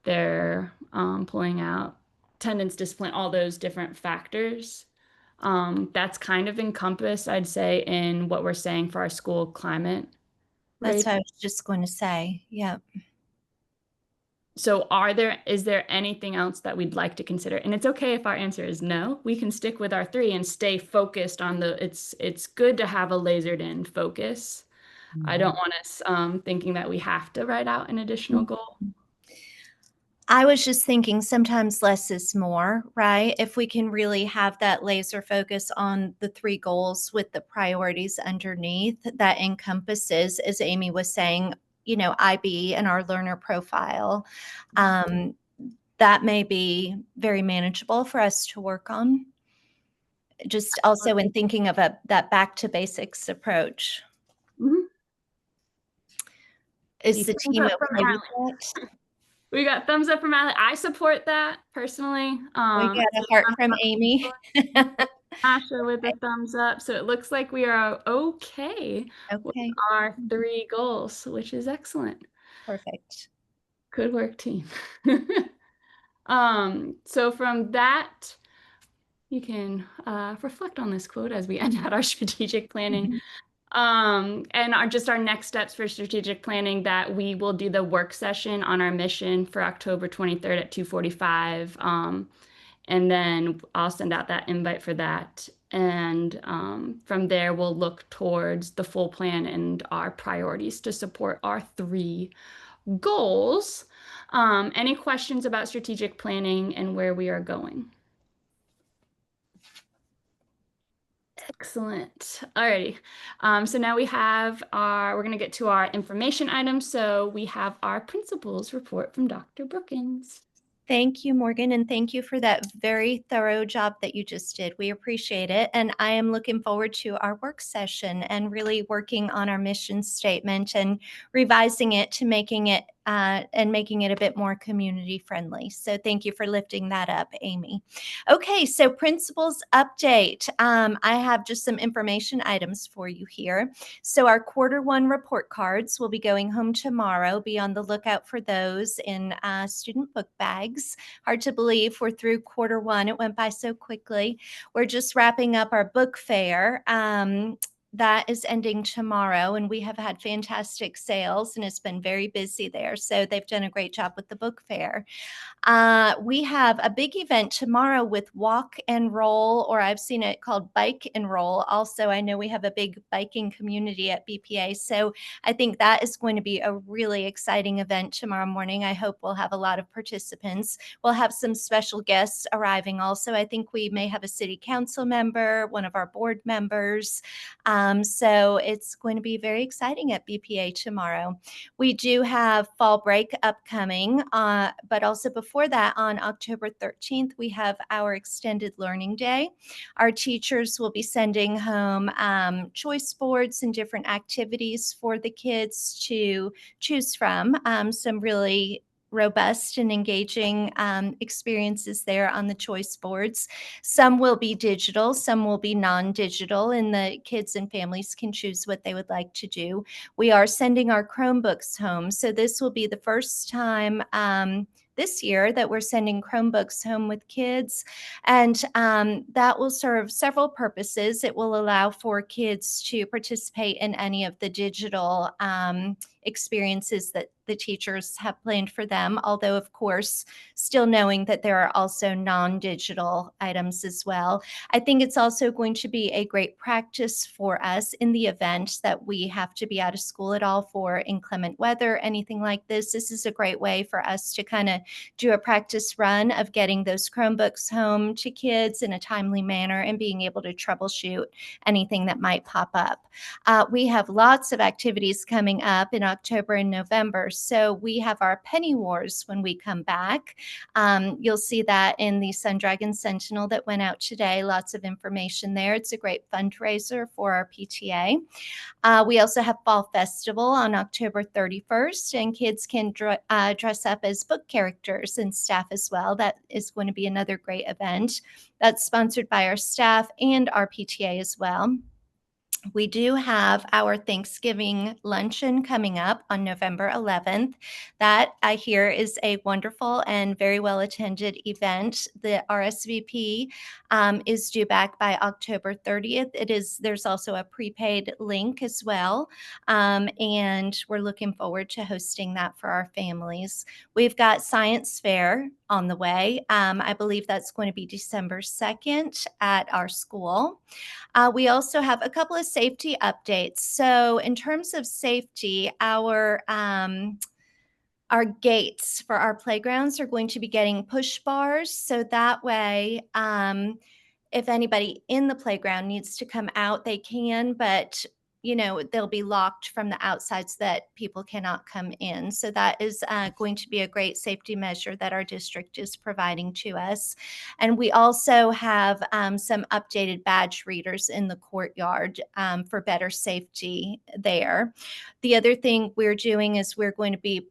they're pulling out attendance, discipline, all those different factors. That's kind of encompassed, I'd say, in what we're saying for our school climate. That's what I was just going to say. Yeah. So is there anything else that we'd like to consider? And it's okay if our answer is no. We can stick with our 3 and stay focused on it's good to have a lasered in focus. I don't want us thinking that we have to write out an additional goal. I was just thinking sometimes less is more, right? If we can really have that laser focus on the 3 goals with the priorities underneath, that encompasses, as Amy was saying, IB and our learner profile. That may be very manageable for us to work on. Just also in thinking of that back to basics approach. Mhm. Is the team Thumbs up from okay with Allie. that? We got thumbs up from Allie. I support that personally. We got a heart from Amy. Asha with a thumbs up. So it looks like we are okay with Okay, our 3 goals, which is excellent. perfect. Good work, team. So from that, you can reflect on this quote as we end out our strategic planning. And our next steps for strategic planning, that we will do the work session on our mission for October 23rd at 2:45. And then I'll send out that invite for that. And from there, we'll look towards the full plan and our priorities to support our 3 goals. Any questions about strategic planning and where we are going? Excellent. Alrighty. So now we're going to get to our information items. So we have our principals report from Dr. Brookins. Thank you, Morgan, and thank you for that very thorough job that you just did. We appreciate it. And I am looking forward to our work session and really working on our mission statement and revising it to making it a bit more community friendly. So thank you for lifting that up, Amy. Okay, so principals update. I have just some information items for you here. So our Q1 report cards will be going home tomorrow. Be on the lookout for those in student book bags. Hard to believe we're through Q1. It went by so quickly. We're just wrapping up our book fair. That is ending tomorrow, and we have had fantastic sales, and it's been very busy there. So they've done a great job with the book fair. We have a big event tomorrow with Walk and Roll, or I've seen it called Bike and Roll. Also, I know we have a big biking community at BPA. So I think that is going to be a really exciting event tomorrow morning. I hope we'll have a lot of participants. We'll have some special guests arriving also. I think we may have a city council member, one of our board members. So it's going to be very exciting at BPA tomorrow. We do have fall break upcoming, but also before that, on October 13th, we have our extended learning day. Our teachers will be sending home choice boards and different activities for the kids to choose from. Some really robust and engaging experiences there on the choice boards. Some will be digital, some will be non-digital, and the kids and families can choose what they would like to do. We are sending our Chromebooks home. So this will be the first time this year that we're sending Chromebooks home with kids. And that will serve several purposes. It will allow for kids to participate in any of the digital experiences that the teachers have planned for them, although of course, still knowing that there are also non-digital items as well. I think it's also going to be a great practice for us in the event that we have to be out of school at all for inclement weather, anything like this. This is a great way for us to kind of do a practice run of getting those Chromebooks home to kids in a timely manner and being able to troubleshoot anything that might pop up. We have lots of activities coming up in October and November. So we have our Penny Wars when we come back. You'll see that in the Sun Dragon Sentinel that went out today. Lots of information there. It's a great fundraiser for our PTA. We also have Fall Festival on October 31st, and kids can dress up as book characters and staff as well. That is going to be another great event. That's sponsored by our staff and our PTA as well. We do have our Thanksgiving luncheon coming up on November 11th. That I hear is a wonderful and very well attended event. The RSVP is due back by October 30th. There's also a prepaid link as well. And we're looking forward to hosting that for our families. We've got Science Fair on the way. I believe that's going to be December 2nd at our school. We also have a couple of safety updates. So in terms of safety, our gates for our playgrounds are going to be getting push bars. So that way, if anybody in the playground needs to come out, they can, but they'll be locked from the outside so that people cannot come in. So that is going to be a great safety measure that our district is providing to us. And we also have some updated badge readers in the courtyard for better safety there. The other thing we're doing is we're going to be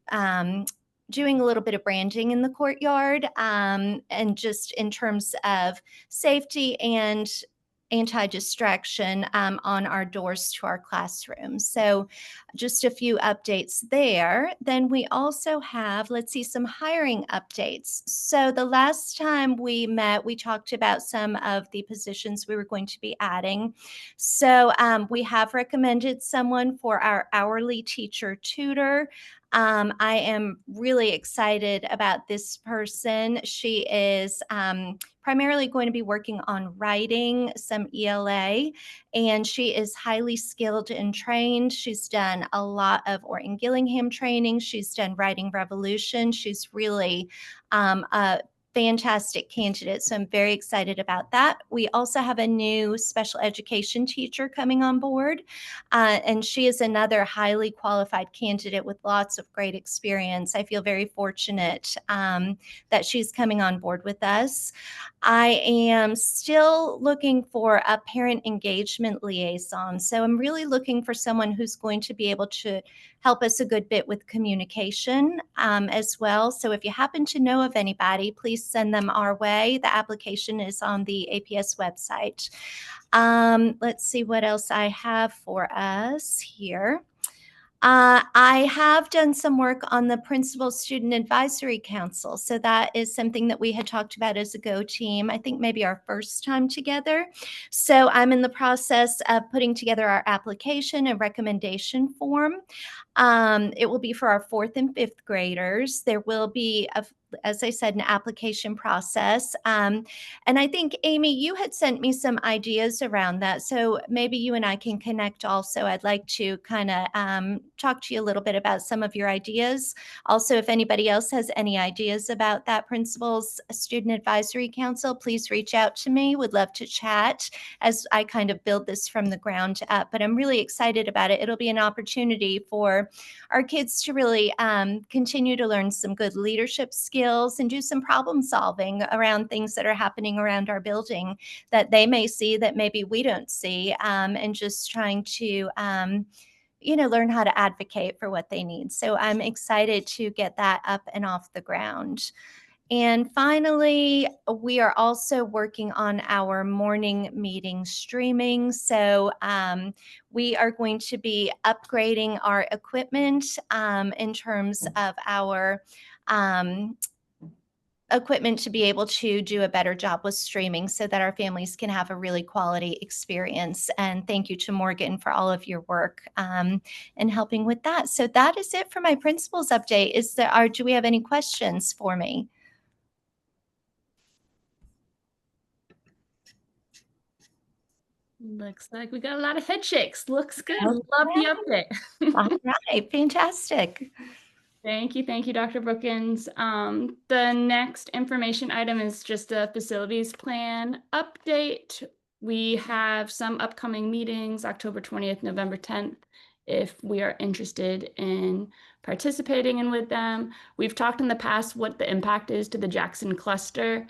doing a little bit of branding in the courtyard, and just in terms of safety and anti-distraction on our doors to our classrooms. So just a few updates there. Then we also have, let's see, some hiring updates. So the last time we met, we talked about some of the positions we were going to be adding. So we have recommended someone for our hourly teacher tutor. I am really excited about this person. She is primarily going to be working on writing some ELA, and she is highly skilled and trained. She's done a lot of Orton Gillingham training. She's done Writing Revolution. She's really a fantastic candidate. So I'm very excited about that. We also have a new special education teacher coming on board, and she is another highly qualified candidate with lots of great experience. I feel very fortunate that she's coming on board with us. I am still looking for a parent engagement liaison. So I'm really looking for someone who's going to be able to help us a good bit with communication as well. So if you happen to know of anybody, please send them our way. The application is on the APS website. Let's see what else I have for us here. I have done some work on the Principal Student Advisory Council. So that is something that we had talked about as a Go team, I think maybe our first time together. So I'm in the process of putting together our application and recommendation form. It will be for our 4th and 5th graders. There will be, as I said, an application process. And I think, Amy, you had sent me some ideas around that. So maybe you and I can connect also. I'd like to kind of talk to you a little bit about some of your ideas. Also, if anybody else has any ideas about that Principal's Student Advisory Council, please reach out to me. Would love to chat as I kind of build this from the ground up. But I'm really excited about it. It'll be an opportunity for our kids to really continue to learn some good leadership skills and do some problem solving around things that are happening around our building that they may see that maybe we don't see, and just trying to learn how to advocate for what they need. So I'm excited to get that up and off the ground. And finally, we are also working on our morning meeting streaming. So we are going to be upgrading our equipment in terms of our equipment to be able to do a better job with streaming so that our families can have a really quality experience. And thank you to Morgan for all of your work in helping with that. So that is it for my principals update. Do we have any questions for me? Looks like we got a lot of head shakes. Looks good. Okay. Love the update. All right, fantastic. Thank you, Dr. Brookins. The next information item is just a facilities plan update. We have some upcoming meetings, October 20th, November 10th, if we are interested in participating in with them. We've talked in the past what the impact is to the Jackson cluster.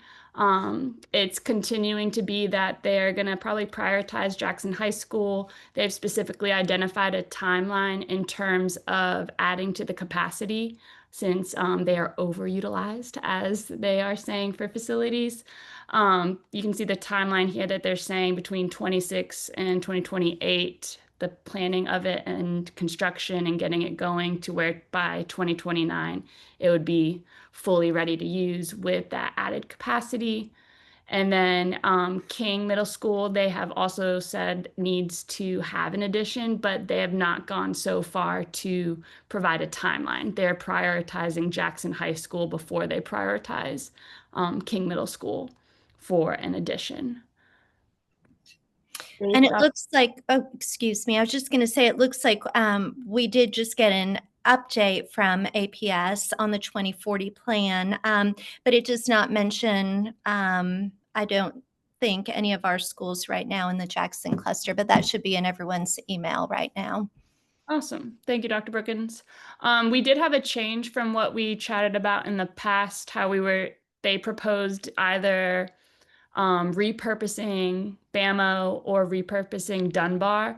It's continuing to be that they're going to probably prioritize Jackson High School. They've specifically identified a timeline in terms of adding to the capacity since they are overutilized, as they are saying, for facilities. You can see the timeline here that they're saying between 26 and 2028, the planning of it and construction and getting it going to where by 2029 it would be fully ready to use with that added capacity. And then King Middle School, they have also said needs to have an addition, but they have not gone so far to provide a timeline. They're prioritizing Jackson High School before they prioritize King Middle School for an addition. And it looks like, oh, excuse me, I was just going to say, it looks like we did just get an update from APS on the 2040 plan, but it does not mention, I don't think any of our schools right now in the Jackson cluster, but that should be in everyone's email right now. Awesome. Thank you, Dr. Brookins. We did have a change from what we chatted about in the past, how they proposed either repurposing BAMO or repurposing Dunbar.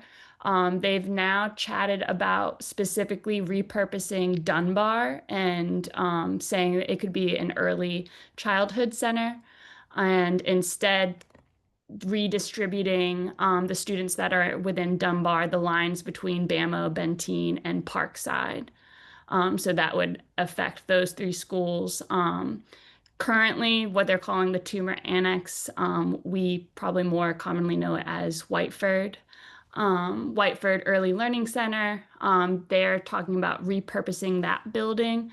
They've now chatted about specifically repurposing Dunbar and saying that it could be an early childhood center, and instead redistributing the students that are within Dunbar, the lines between BAMO, Benteen, and Parkside. So that would affect those 3 schools. Currently, what they're calling the Tumor Annex, we probably more commonly know it as Whiteford. Whiteford Early Learning Center, they're talking about repurposing that building.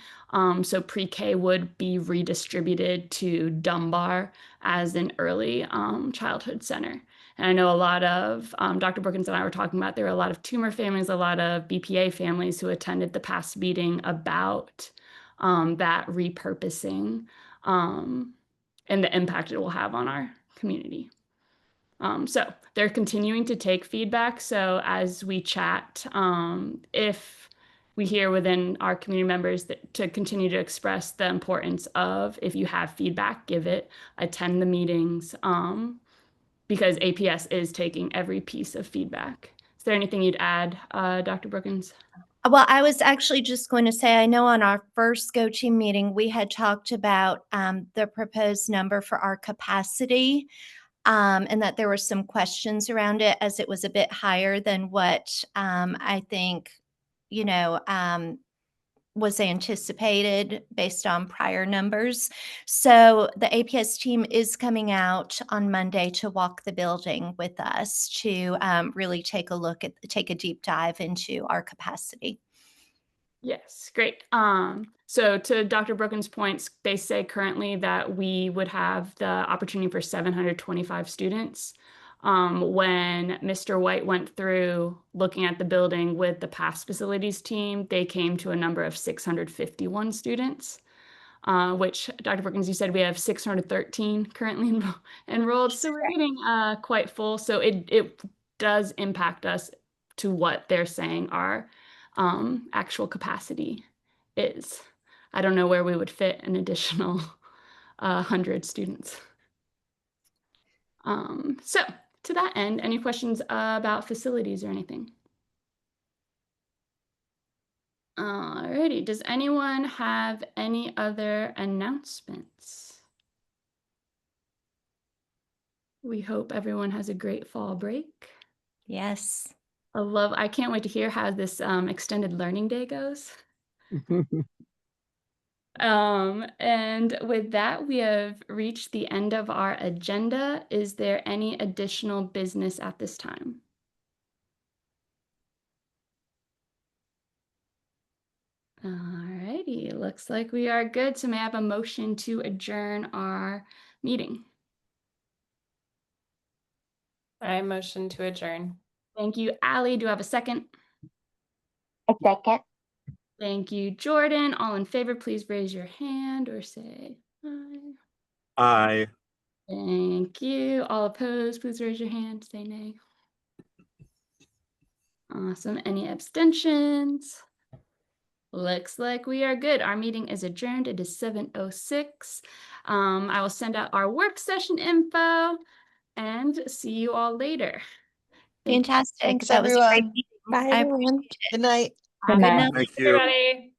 So pre-K would be redistributed to Dunbar as an early childhood center. And I know a lot of, Dr. Brookins and I were talking about, there were a lot of tumor families, a lot of BPA families who attended the past meeting about that repurposing and the impact it will have on our community. So they're continuing to take feedback. So as we chat, if we hear within our community members that to continue to express the importance of, if you have feedback, give it, attend the meetings, because APS is taking every piece of feedback. Is there anything you'd add, Dr. Brookins? Well, I was actually just going to say, I know on our first Go Team meeting, we had talked about the proposed number for our capacity, and that there were some questions around it, as it was a bit higher than what I think, was anticipated based on prior numbers. So the APS team is coming out on Monday to walk the building with us to really take a deep dive into our capacity. Yes, great. So to Dr. Brookins' points, they say currently that we would have the opportunity for 725 students. When Mr. White went through looking at the building with the past facilities team, they came to a number of 651 students, which Dr. Brookins, you said we have 613 currently enrolled. So we're getting quite full. So it does impact us to what they're saying our actual capacity is. I don't know where we would fit an additional 100 students. So to that end, any questions about facilities or anything? Alrighty, does anyone have any other announcements? We hope everyone has a great fall break. Yes. I can't wait to hear how this extended learning day goes. And with that, we have reached the end of our agenda. Is there any additional business at this time? Alrighty, looks like we are good. So may I have a motion to adjourn our meeting? I motion to adjourn. Thank you, Allie. Do I have a second? A second. Thank you, Jordan. All in favor, please raise your hand or say aye. Aye. Thank you. All opposed, please raise your hand, say nay. Awesome. Any abstentions? Looks like we are good. Our meeting is adjourned. It is 7:06. I will send out our work session info and see you all later. Fantastic. Thanks, That was a great everyone. meeting. Bye, I everyone. appreciate it. Good night. Good Good night. night. Thank you. Everybody.